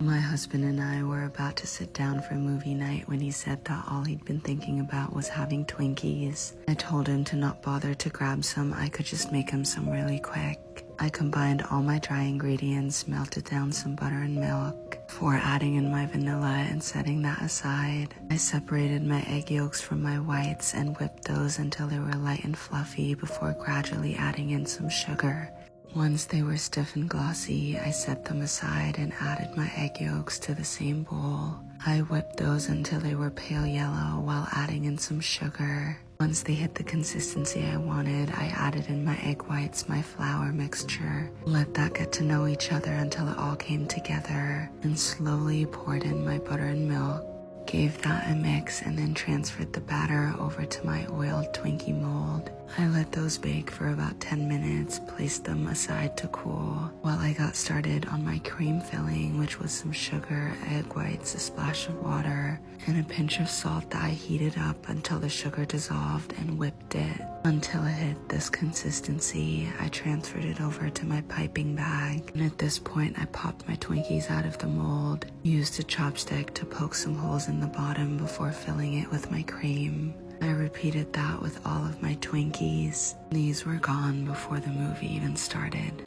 My husband and I were about to sit down for movie night when he said that all he'd been thinking about was having Twinkies. I told him to not bother to grab some, I could just make him some really quick. I combined all my dry ingredients, melted down some butter and milk before adding in my vanilla and setting that aside. I separated my egg yolks from my whites and whipped those until they were light and fluffy before gradually adding in some sugar. Once they were stiff and glossy, I set them aside and added my egg yolks to the same bowl. I whipped those until they were pale yellow while adding in some sugar. Once they hit the consistency I wanted, I added in my egg whites, my flour mixture, let that get to know each other until it all came together, and slowly poured in my butter and milk. Gave that a mix and then transferred the batter over to my oiled Twinkie mold. I let those bake for about 10 minutes, placed them aside to cool, while I got started on my cream filling, which was some sugar, egg whites, a splash of water, and a pinch of salt that I heated up until the sugar dissolved and whipped it. Until it hit this consistency, I transferred it over to my piping bag, and at this point I popped my Twinkies out of the mold, used a chopstick to poke some holes in the bottom before filling it with my cream. I repeated that with all of my Twinkies. These were gone before the movie even started.